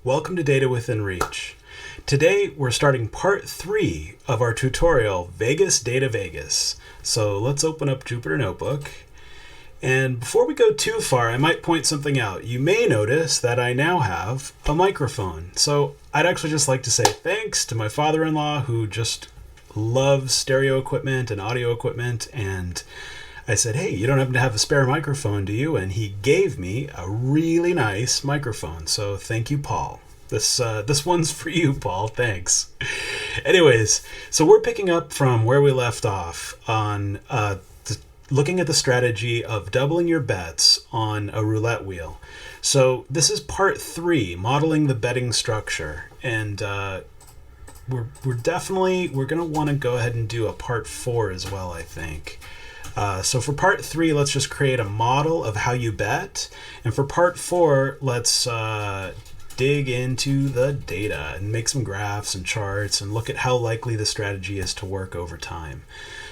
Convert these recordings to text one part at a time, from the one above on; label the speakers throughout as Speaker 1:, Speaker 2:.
Speaker 1: Welcome to Data Within Reach. Today we're starting part 3 of our tutorial, Vegas Data Vegas. So let's open up Jupyter Notebook. And before we go too far, I might point something out. You may notice that I now have a microphone. So I'd actually just like to say thanks to my father-in-law who just loves stereo equipment and audio equipment, and I said, hey, you don't happen to have a spare microphone, do you? And he gave me a really nice microphone. So thank you, Paul. This one's for you, Paul. Thanks. Anyways, so we're picking up from where we left off on looking at the strategy of doubling your bets on a roulette wheel. So this is part 3, modeling the betting structure. And we're going to want to go ahead and do a part 4 as well, I think. So for part 3, let's just create a model of how you bet. And for part 4, let's dig into the data and make some graphs and charts and look at how likely the strategy is to work over time.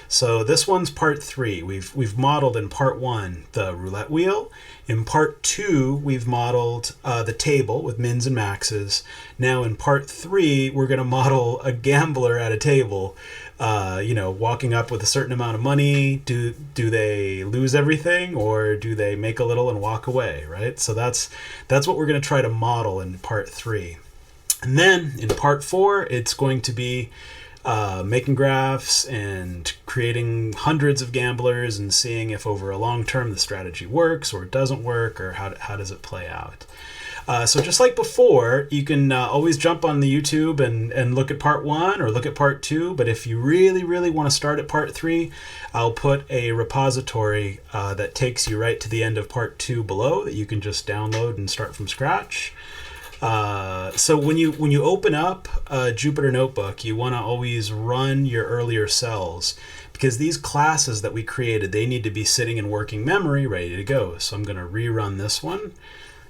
Speaker 1: So this one's part 3. We've modeled in part 1 the roulette wheel. In part 2, we've modeled the table with mins and maxes. Now in part 3, we're going to model a gambler at a table. Walking up with a certain amount of money. Do they lose everything, or do they make a little and walk away, right? So that's what we're going to try to model in part 3. And then in part 4, it's going to be making graphs and creating hundreds of gamblers and seeing if over a long term the strategy works or it doesn't work, or how does it play out. So just like before, you can always jump on the YouTube and look at part 1 or look at part 2. But if you really, really want to start at part 3, I'll put a repository that takes you right to the end of part 2 below that you can just download and start from scratch. So when you open up a Jupyter Notebook, you want to always run your earlier cells, because these classes that we created, they need to be sitting in working memory ready to go. So I'm going to rerun this one.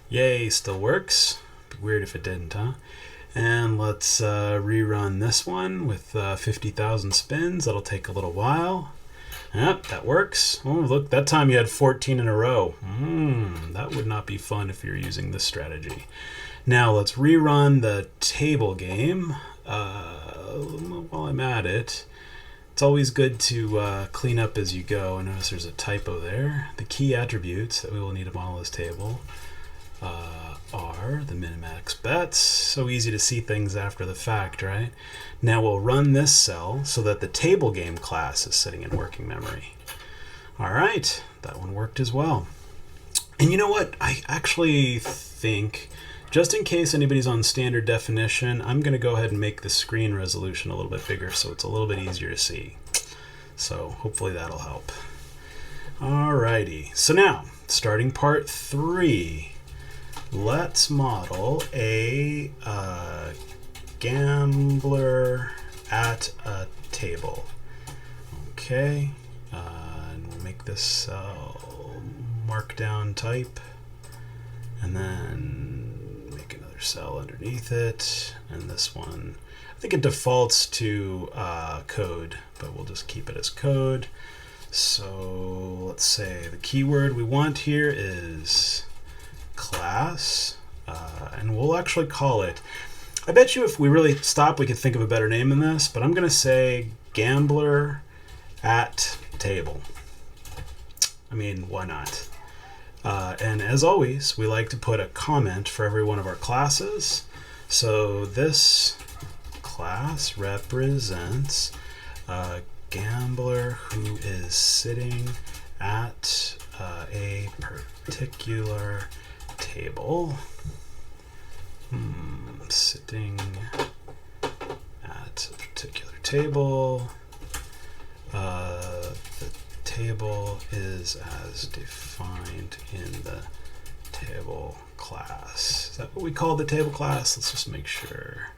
Speaker 1: Yay, still works. Be weird if it didn't, huh? And let's rerun this one with 50,000 spins. That'll take a little while. Yep, that works. Oh, look, that time you had 14 in a row. That would not be fun if you're using this strategy. Now let's rerun the table game. While I'm at it, it's always good to clean up as you go. I notice there's a typo there. The key attributes that we will need to model this table are the min-max bets. So easy to see things after the fact, right? Now we'll run this cell so that the table game class is sitting in working memory. All right, that one worked as well. And you know what? I actually think, just in case anybody's on standard definition, I'm going to go ahead and make the screen resolution a little bit bigger so it's a little bit easier to see. So hopefully that'll help. Alrighty, so now starting part 3. Let's model a gambler at a table. Okay, and we'll make this cell markdown type, and then make another cell underneath it, and this one, I think it defaults to code, but we'll just keep it as code. So let's say the keyword we want here is class, and we'll actually call it, I bet you if we really stop we could think of a better name than this, but I'm going to say gambler at table. I mean, why not? And as always, we like to put a comment for every one of our classes. So this class represents a gambler who is sitting at a particular table. Sitting at a particular table. The table is as defined in the table class. Is that what we call the table class? Let's just make sure.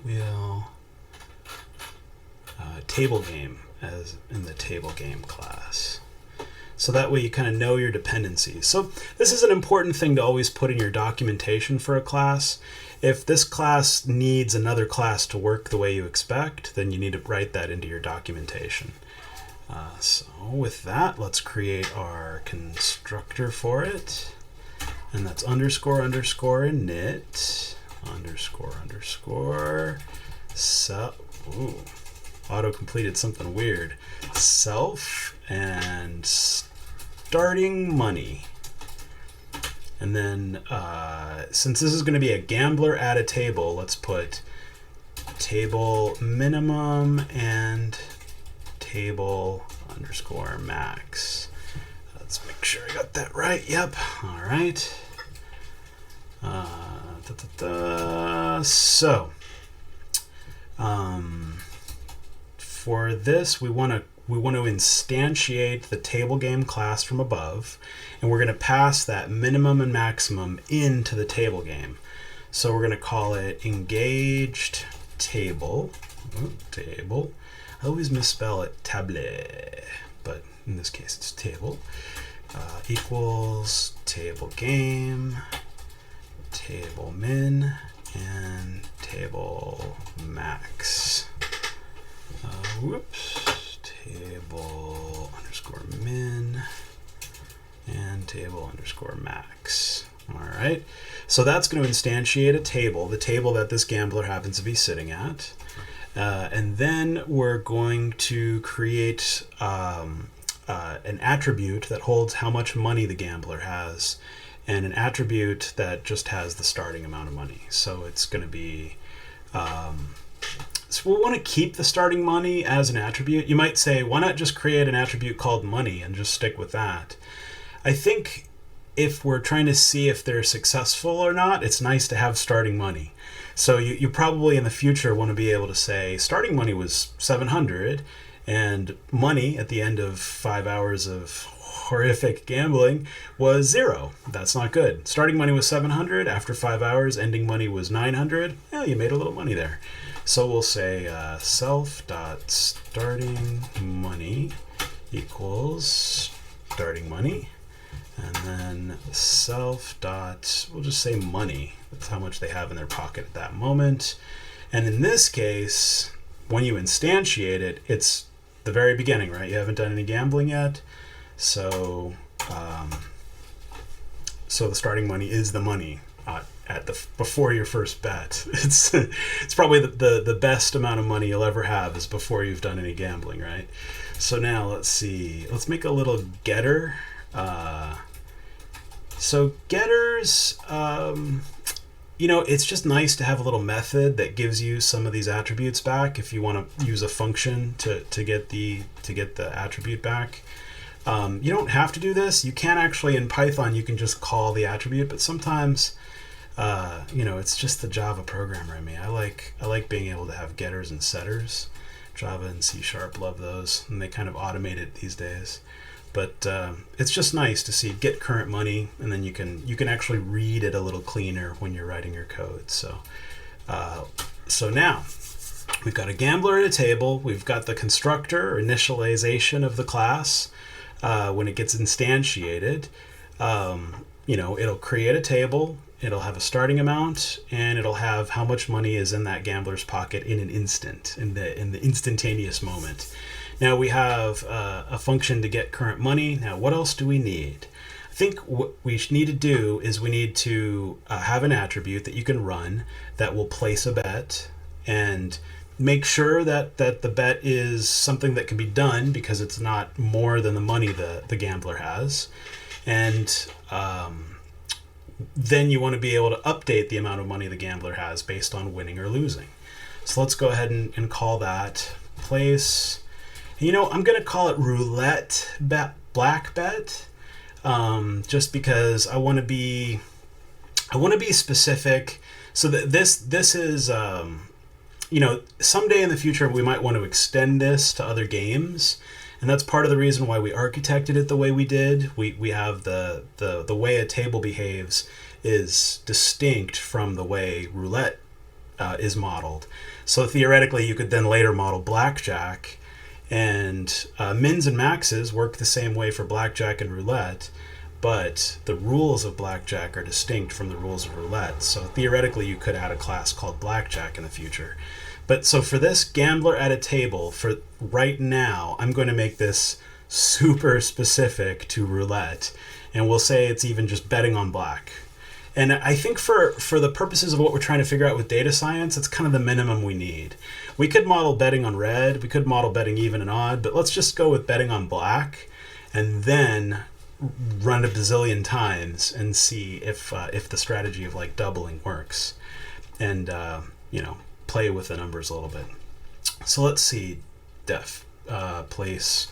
Speaker 1: Wheel. Table game as in the table game class. So that way you kind of know your dependencies. So this is an important thing to always put in your documentation for a class. If this class needs another class to work the way you expect, then you need to write that into your documentation. So with that, let's create our constructor for it. And that's underscore underscore init underscore underscore auto completed something weird. Self and starting money. And then since this is going to be a gambler at a table, let's put table minimum and table underscore max. Let's make sure I got that right. Yep. All right. So for this, we want to instantiate the table game class from above, and we're going to pass that minimum and maximum into the table game. So we're going to call it engaged table. Table. I always misspell it table, but in this case it's table. Equals table game, table min, and table max. Table underscore min and table underscore max. All right. So that's going to instantiate a table, the table that this gambler happens to be sitting at. And then we're going to create an attribute that holds how much money the gambler has, and an attribute that just has the starting amount of money. So it's going to be, so we'll want to keep the starting money as an attribute. You might say, why not just create an attribute called money and just stick with that? I think if we're trying to see if they're successful or not, it's nice to have starting money. So you probably in the future want to be able to say starting money was 700 and money at the end of 5 hours of horrific gambling was 0. That's not good. Starting money was 700. After 5 hours, ending money was 900. Yeah, you made a little money there. So we'll say self.starting money equals starting money. And then we'll just say money. That's how much they have in their pocket at that moment. And in this case, when you instantiate it, it's the very beginning, right? You haven't done any gambling yet. So so the starting money is the money before your first bet. It's probably the best amount of money you'll ever have is before you've done any gambling, right? So now let's see. Let's make a little getter. So getters, it's just nice to have a little method that gives you some of these attributes back if you want to use a function to get the attribute back. You don't have to do this. You can actually, in Python, you can just call the attribute, but sometimes, it's just the Java programmer in me. I like being able to have getters and setters. Java and C# love those, and they kind of automate it these days. But it's just nice to see get current money, and then you can actually read it a little cleaner when you're writing your code. So now we've got a gambler at a table. We've got the constructor or initialization of the class. When it gets instantiated, it'll create a table. It'll have a starting amount, and it'll have how much money is in that gambler's pocket in an instant, in the instantaneous moment. Now we have a function to get current money. Now what else do we need? I think what we need to do is we need to have an attribute that you can run that will place a bet and make sure that the bet is something that can be done because it's not more than the money the gambler has. And then you want to be able to update the amount of money the gambler has based on winning or losing. So let's go ahead and call that place. I'm going to call it roulette black bet, just because I want to be specific. So that this is someday in the future we might want to extend this to other games, and that's part of the reason why we architected it the way we did. We have the way a table behaves is distinct from the way roulette is modeled. So theoretically, you could then later model blackjack. And mins and maxes work the same way for blackjack and roulette, but the rules of blackjack are distinct from the rules of roulette. So theoretically, you could add a class called blackjack in the future. But so for this gambler at a table, for right now, I'm going to make this super specific to roulette. And we'll say it's even just betting on black. And I think for the purposes of what we're trying to figure out with data science, it's kind of the minimum we need. We could model betting on red, we could model betting even and odd, but let's just go with betting on black and then run a bazillion times and see if the strategy of like doubling works, and play with the numbers a little bit. So let's see, place.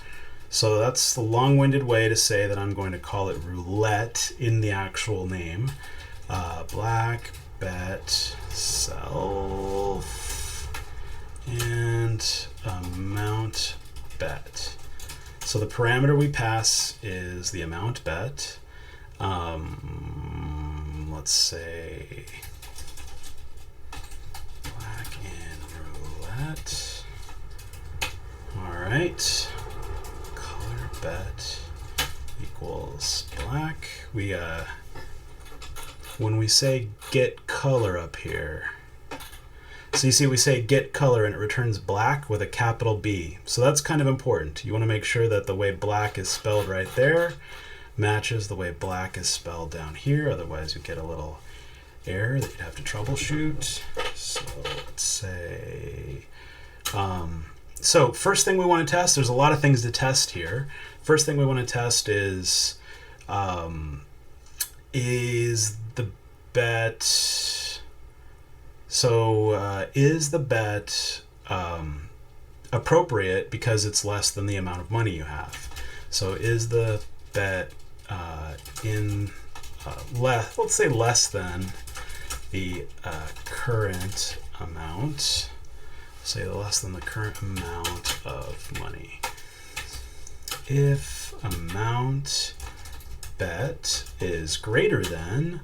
Speaker 1: So that's the long-winded way to say that I'm going to call it roulette in the actual name. Black bet self and amount bet. So the parameter we pass is the amount bet. Let's say black in roulette. All right. Color bet equals black. When we say get color up here, so you see we say get color and it returns black with a capital B. So that's kind of important. You want to make sure that the way black is spelled right there matches the way black is spelled down here. Otherwise you get a little error that you'd have to troubleshoot. So let's say, so first thing we want to test, there's a lot of things to test here. First thing we want to test is the bet, is the bet appropriate because it's less than the amount of money you have? So is the bet let's say less than the current amount, say less than the current amount of money. If amount bet is greater than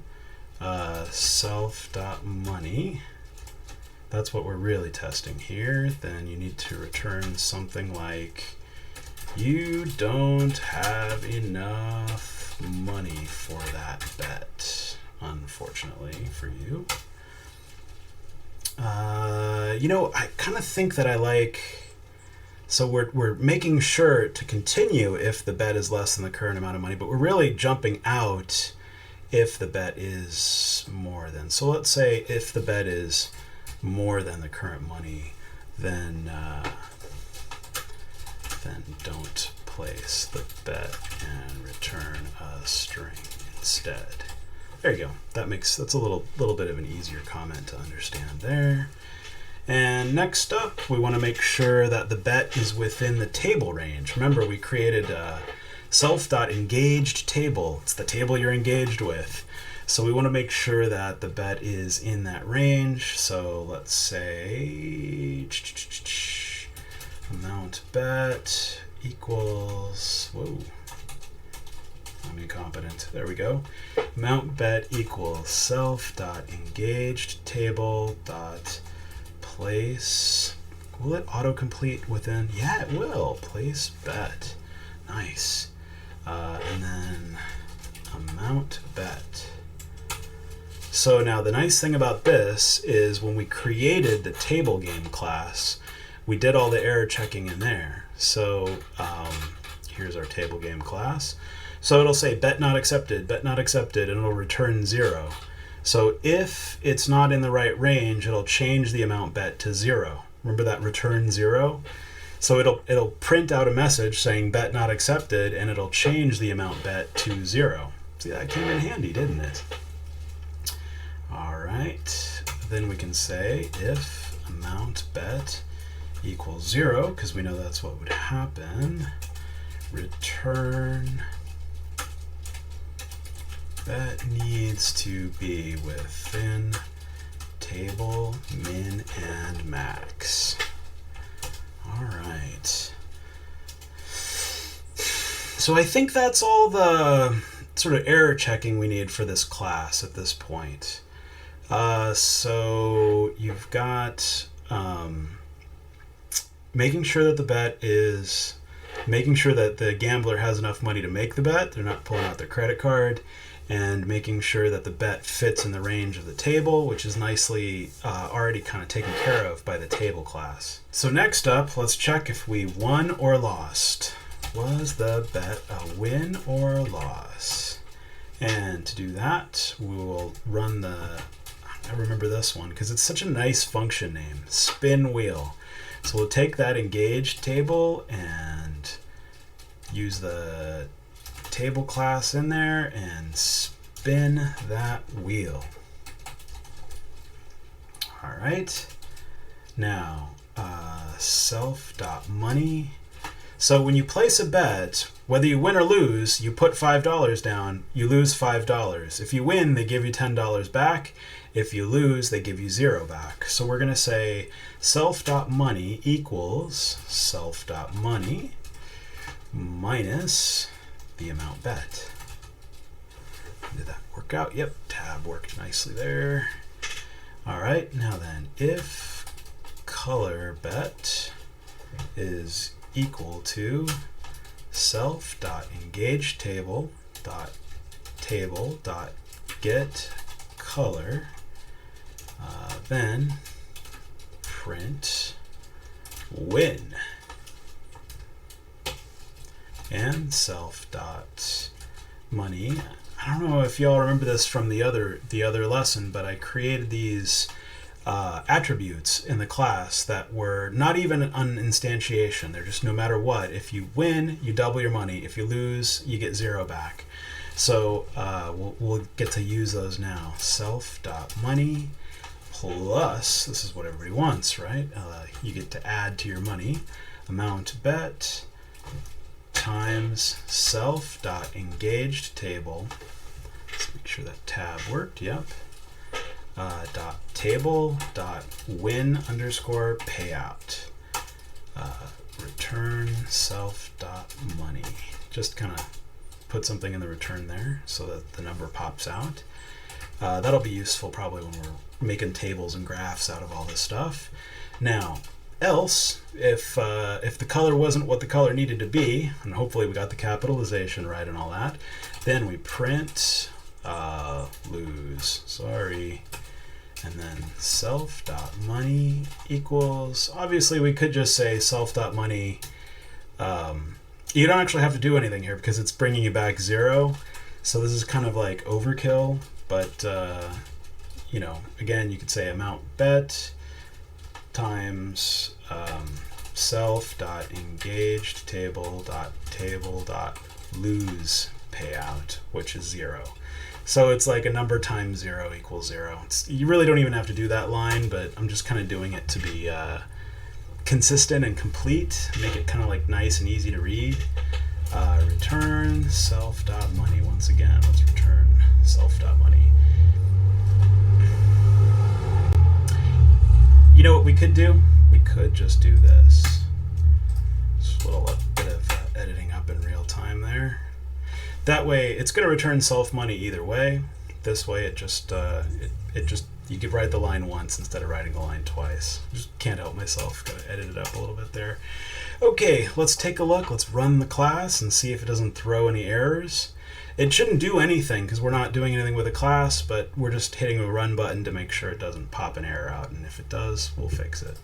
Speaker 1: self.money, that's what we're really testing here, then you need to return something like you don't have enough money for that bet, unfortunately for you. I kind of think that I like, so we're making sure to continue if the bet is less than the current amount of money, but we're really jumping out if the bet is more than. So let's say if the bet is more than the current money, then don't place the bet and return a string instead. There you go. That's a little bit of an easier comment to understand there. And next up, we want to make sure that the bet is within the table range. Remember, we created a self.engaged table. It's the table you're engaged with. So we want to make sure that the bet is in that range. So let's say amount bet equals, I'm incompetent. There we go. Amount bet equals self.engaged table dot place. Will it autocomplete within? Yeah, it will. Place bet. Nice. And then amount bet. So now the nice thing about this is when we created the table game class, we did all the error checking in there. So here's our table game class. So it'll say bet not accepted, and it'll return 0. So if it's not in the right range, it'll change the amount bet to 0. Remember that return 0? So it'll print out a message saying bet not accepted, and it'll change the amount bet to 0. See, that came in handy, didn't it? All right, then we can say if amount bet equals 0, because we know that's what would happen, return bet needs to be within table min and max. All right. So I think that's all the sort of error checking we need for this class at this point. So you've got making sure that the bet is making sure that the gambler has enough money to make the bet, they're not pulling out their credit card, and making sure that the bet fits in the range of the table, which is nicely already kind of taken care of by the table class. So next up, let's check if we won or lost. Was the bet a win or loss? And to do that, we will run I remember this one because it's such a nice function name, spin wheel. So we'll take that engaged table and use the table class in there and spin that wheel. All right. Now, self.money. So when you place a bet, whether you win or lose, you put $5 down, you lose $5. If you win, they give you $10 back. If you lose, they give you 0 back. So we're going to say self.money equals self.money minus the amount bet. Did that work out? Yep, tab worked nicely there. All right, now then, if color bet is equal to self.engage table get color, then print win, and self.money. I don't know if y'all remember this from the other lesson, but I created these attributes in the class that were not even an instantiation. They're just no matter what. If you win, you double your money. If you lose, you get 0 back. So we'll get to use those now. Self.money plus, this is what everybody wants, right? You get to add to your money, amount bet times self.engaged table. Let's make sure that tab worked. Yep. Dot table dot win underscore payout. Return self dot money. Just kind of put something in the return there so that the number pops out. That'll be useful probably when we're making tables and graphs out of all this stuff. Now, else, if the color wasn't what the color needed to be, and hopefully we got the capitalization right and all that, then we print lose. Sorry. And then self.money equals, obviously we could just say self.money. You don't actually have to do anything here because it's bringing you back 0. So this is kind of like overkill, but you know, again, you could say amount bet times self.engaged table.lose payout, which is 0. So it's like a number times 0 equals 0. You really don't even have to do that line, but I'm just kind of doing it to be consistent and complete, make it kind of like nice and easy to read. Return self.money. Once again, let's return self.money. You know what we could do? We could just do this. Just a little bit of editing up in real time there. That way, it's going to return self-money either way. This way, it just you could write the line once instead of writing the line twice. Just can't help myself. Got to edit it up a little bit there. Okay, let's take a look. Let's run the class and see if it doesn't throw any errors. It shouldn't do anything because we're not doing anything with the class, but we're just hitting the run button to make sure it doesn't pop an error out. And if it does, we'll fix it.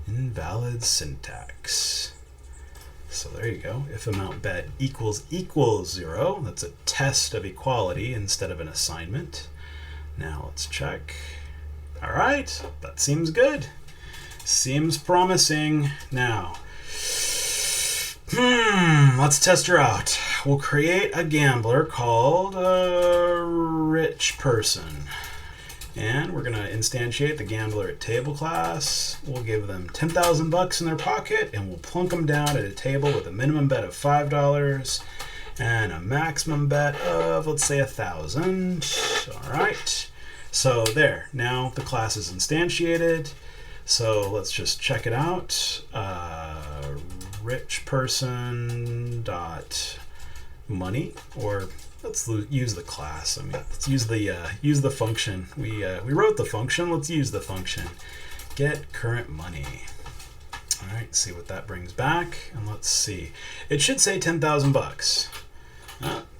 Speaker 1: Invalid syntax. So there you go. If amount bet equals 0, that's a test of equality instead of an assignment. Now let's check. All right, that seems good. Seems promising. Now, let's test her out. We'll create a gambler called a rich person. And we're going to instantiate the gambler at table class. We'll give them $10,000 in their pocket, and we'll plunk them down at a table with a minimum bet of $5 and a maximum bet of, let's say, $1,000. All right. So there. Now the class is instantiated. So let's just check it out. Rich person dot money, or let's use the class. I mean, let's use the function. We wrote the function. Let's use the function. Get current money. All right, see what that brings back, and let's see. It should say 10,000 bucks.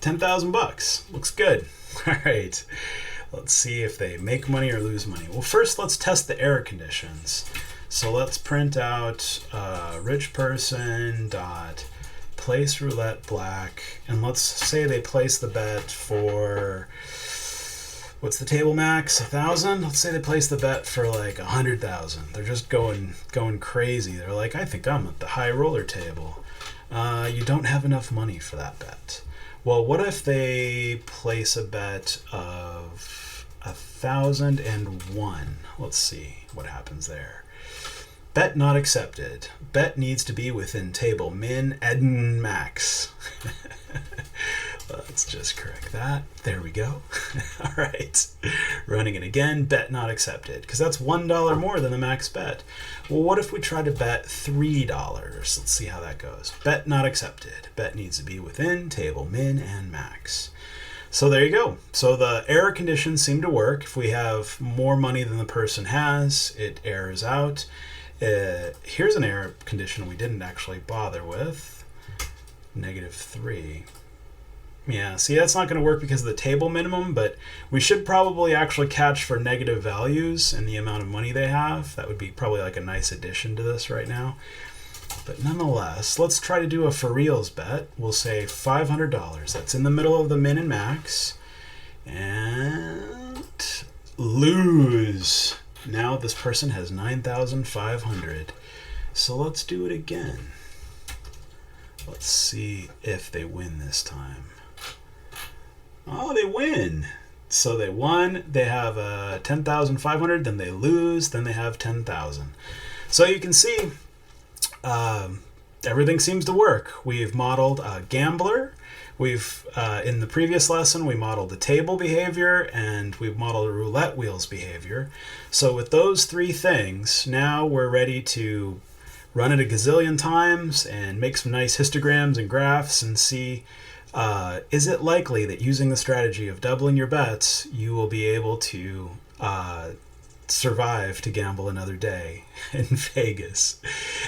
Speaker 1: 10,000 bucks. Looks good. All right. Let's see if they make money or lose money. Well, first let's test the error conditions. So let's print out rich person dot place roulette black, and let's say they place the bet for, what's the table max? 1,000. Let's say they place the bet for like 100,000. They're just going crazy. They're like, I think I'm at the high roller table. You don't have enough money for that bet. Well, what if they place a bet of 1,001? Let's see what happens there. Bet not accepted. Bet needs to be within table min and max. Let's just correct that. There we go. All right. Running it again. Bet not accepted, because that's $1 more than the max bet. Well, what if we try to bet $3? Let's see how that goes. Bet not accepted. Bet needs to be within table min and max. So there you go. So the error conditions seem to work. If we have more money than the person has, it errors out. Here's an error condition we didn't actually bother with. -3. Yeah, see, that's not going to work because of the table minimum, but we should probably actually catch for negative values and the amount of money they have. That would be probably like a nice addition to this right now. But nonetheless, let's try to do a for reals bet. We'll say $500. That's in the middle of the min and max. And lose. Now this person has 9,500. So let's do it again. Let's see if they win this time. Oh, they win. So they won. They have 10,500. Then they lose. Then they have 10,000. So you can see everything seems to work. We've modeled a gambler. We've in the previous lesson we modeled the table behavior, and we've modeled a roulette wheels behavior. So with those three things, now we're ready to run it a gazillion times and make some nice histograms and graphs and see, is it likely that using the strategy of doubling your bets, you will be able to survive to gamble another day in Vegas.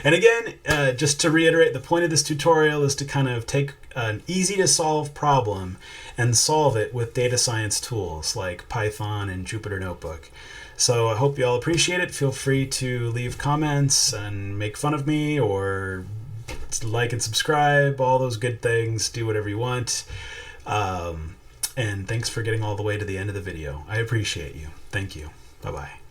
Speaker 1: And again, just to reiterate, the point of this tutorial is to kind of take an easy to solve problem and solve it with data science tools like Python and Jupyter Notebook. So I hope you all appreciate it. Feel free to leave comments and make fun of me, or like and subscribe, all those good things. Do whatever you want. And thanks for getting all the way to the end of the video. I appreciate you. Thank you. Bye-bye.